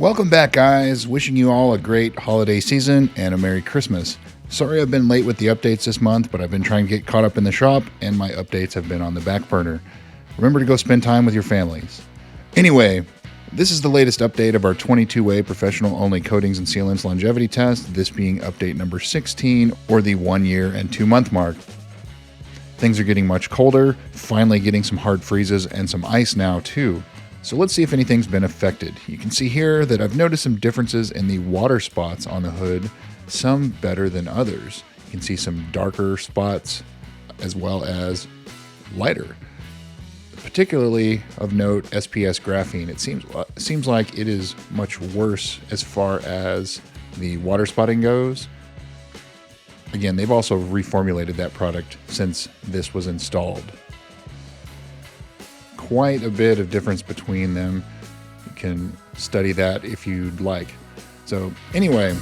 Welcome back, guys. Wishing you all a great holiday season and a Merry Christmas. Sorry I've been late with the updates this month, but I've been trying to get caught up in the shop and my updates have been on the back burner. Remember to go spend time with your families. Anyway, this is the latest update of our 22-way professional-only coatings and sealants longevity test, this being update number 16, or the 1 year and 2 month mark. Things are getting much colder, finally getting some hard freezes and some ice now too. So let's see if anything's been affected. You can see here that I've noticed some differences in the water spots on the hood, some better than others. You can see some darker spots as well as lighter. Particularly of note, SPS graphene. It seems like it is much worse as far as the water spotting goes. Again, they've also reformulated that product since this was installed. Quite a bit of difference between them. You can study that if you'd like. So anyway,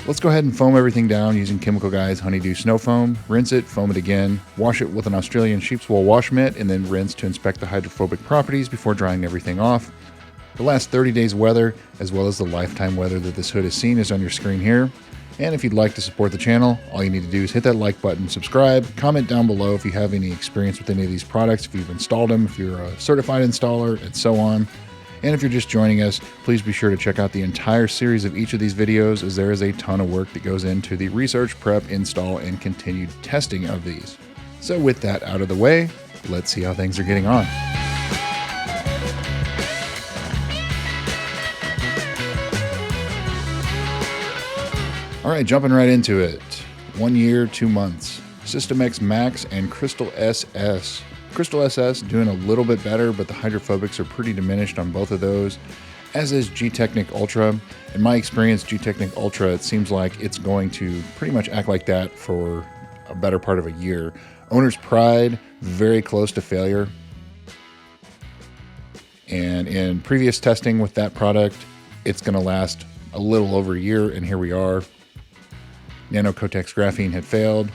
let's go ahead and foam everything down using Chemical Guy's Honeydew Snow Foam. Rinse it, foam it again, wash it with an Australian sheep's wool wash mitt, and then rinse to inspect the hydrophobic properties before drying everything off. The last 30 days weather, as well as the lifetime weather that this hood has seen, is on your screen here. And if you'd like to support the channel, all you need to do is hit that like button, subscribe, comment down below if you have any experience with any of these products, if you've installed them, if you're a certified installer, and so on. And if you're just joining us, please be sure to check out the entire series of each of these videos, as there is a ton of work that goes into the research, prep, install, and continued testing of these. So with that out of the way, let's see how things are getting on. All right, jumping right into it. 1 year, 2 months. System X Max and Crystal SS. Crystal SS doing a little bit better, but the hydrophobics are pretty diminished on both of those, as is G-Technic Ultra. In my experience, G-Technic Ultra, it seems like it's going to pretty much act like that for a better part of a year. Owner's Pride, very close to failure. And in previous testing with that product, it's going to last a little over a year, and here we are. Nano Cotex Graphene had failed.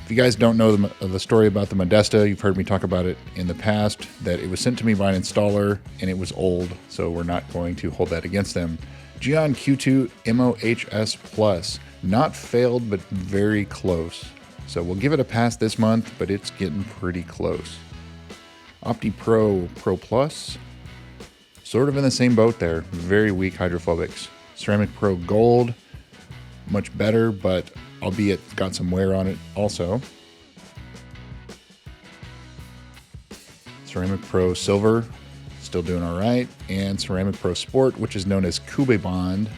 If you guys don't know the story about the Modesta, you've heard me talk about it in the past, that it was sent to me by an installer and it was old, so we're not going to hold that against them. Geon Q2 MOHS Plus, not failed, but very close. So we'll give it a pass this month, but it's getting pretty close. OptiPro Pro Plus, sort of in the same boat there, very weak hydrophobics. Ceramic Pro Gold, much better, but albeit got some wear on it also. Ceramic Pro Silver, still doing all right. And Ceramic Pro Sport, which is known as Kube Bond,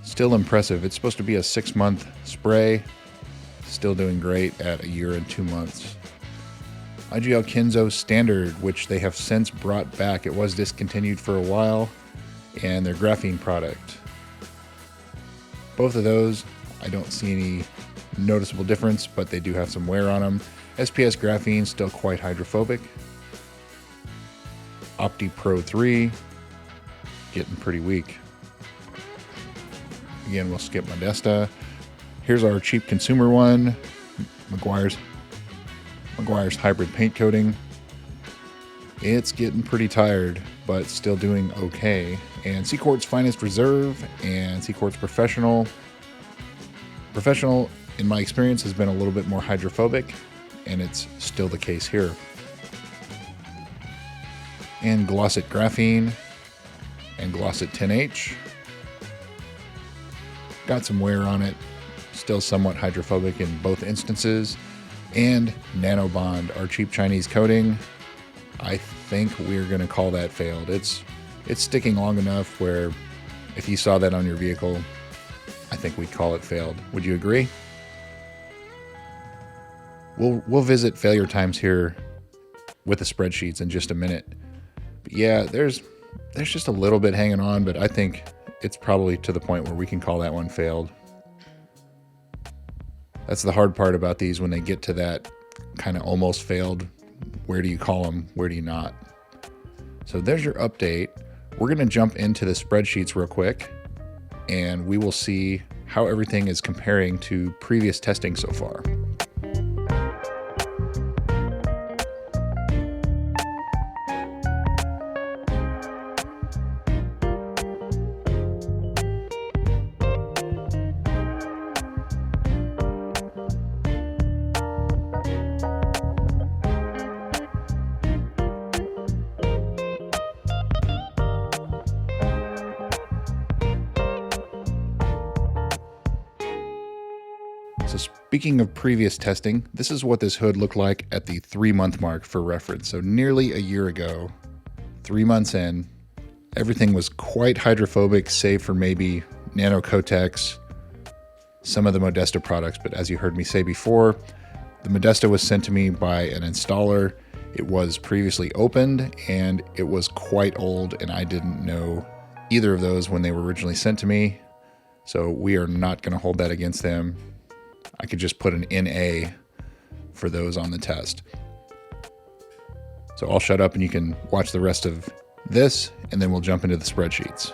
still impressive. It's supposed to be a 6-month spray, still doing great at 1 year and 2 months. IGL Kenzo Standard, which they have since brought back. It was discontinued for a while, and their graphene product. Both of those, I don't see any noticeable difference, but they do have some wear on them. SPS Graphene, still quite hydrophobic. OptiPro 3, getting pretty weak. Again, we'll skip Modesta. Here's our cheap consumer one, Meguiar's Hybrid Paint Coating. It's getting pretty tired, but still doing okay. And Seacort's Finest Reserve and Seacort's Professional. Professional, in my experience, has been a little bit more hydrophobic, and it's still the case here. And Glossit Graphene and Glossit 10H. Got some wear on it, still somewhat hydrophobic in both instances. And Nanobond, our cheap Chinese coating. I think we're going to call that failed. It's sticking long enough where if you saw that on your vehicle, I think we'd call it failed. Would you agree? We'll visit failure times here with the spreadsheets in just a minute. But yeah, there's just a little bit hanging on, but I think it's probably to the point where we can call that one failed. That's the hard part about these, when they get to that kind of almost failed. Where do you call them? Where do you not? So there's your update. We're going to jump into the spreadsheets real quick, and we will see how everything is comparing to previous testing so far. So speaking of previous testing, this is what this hood looked like at the 3-month mark for reference. So nearly a year ago, 3 months in, everything was quite hydrophobic, save for maybe Nano Kotex, some of the Modesta products. But as you heard me say before, the Modesta was sent to me by an installer. It was previously opened and it was quite old, and I didn't know either of those when they were originally sent to me. So we are not going to hold that against them. I could just put an NA for those on the test. So I'll shut up and you can watch the rest of this, and then we'll jump into the spreadsheets.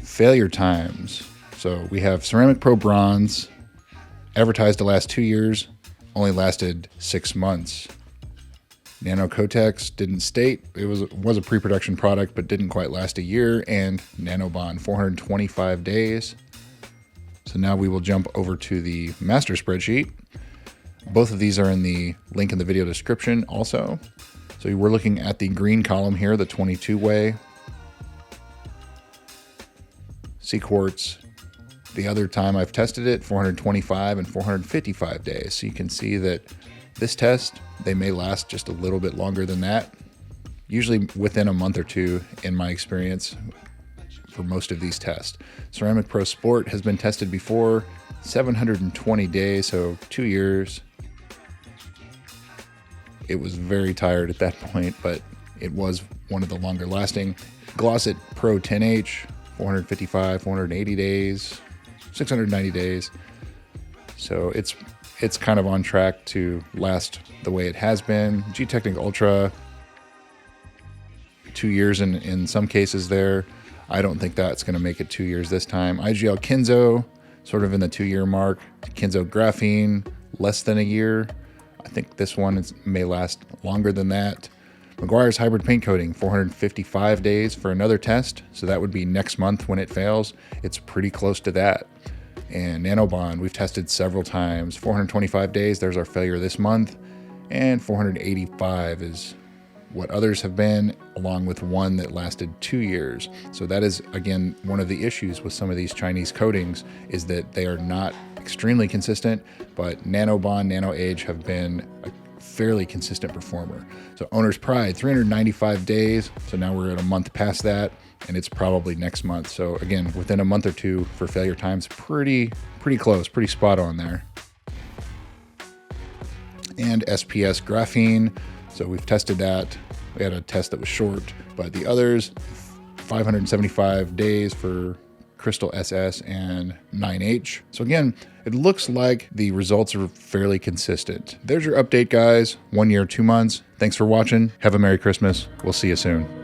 Failure times. So we have Ceramic Pro Bronze, advertised to last 2 years, only lasted 6 months. Nano Kotex didn't state. It was a pre-production product, but didn't quite last a year. And Nano Bond, 425 days. So now we will jump over to the master spreadsheet. Both of these are in the link in the video description also. So we're looking at the green column here, the 22-way. C-quartz, the other time I've tested it, 425 and 455 days. So you can see that this test, they may last just a little bit longer than that. Usually within a month or two, in my experience, for most of these tests. Ceramic Pro Sport has been tested before, 720 days, so 2 years. It was very tired at that point, but it was one of the longer lasting. Glossit Pro 10H, 455, 480 days, 690 days. So it's kind of on track to last the way it has been. G-Technic Ultra, 2 years in some cases there. I don't think that's going to make it 2 years this time. IGL Kenzo, sort of in the 2-year mark. Kenzo Graphene, less than a year. I think this one may last longer than that. Meguiar's Hybrid Paint Coating, 455 days for another test. So that would be next month when it fails. It's pretty close to that. And Nanobond, we've tested several times. 425 days, there's our failure this month. And 485 is what others have been, along with one that lasted 2 years. So that is, again, one of the issues with some of these Chinese coatings is that they are not extremely consistent, but Nanobond, Nano Age have been a fairly consistent performer. So Owner's Pride, 395 days. So now we're at a month past that, and it's probably next month. So again, within a month or two for failure times, pretty close, pretty spot on there. And SPS Graphene. So we've tested that. We had a test that was short, but the others, 575 days for Crystal SS and 9H. So again, it looks like the results are fairly consistent. There's your update, guys. 1 year, 2 months. Thanks for watching. Have a Merry Christmas. We'll see you soon.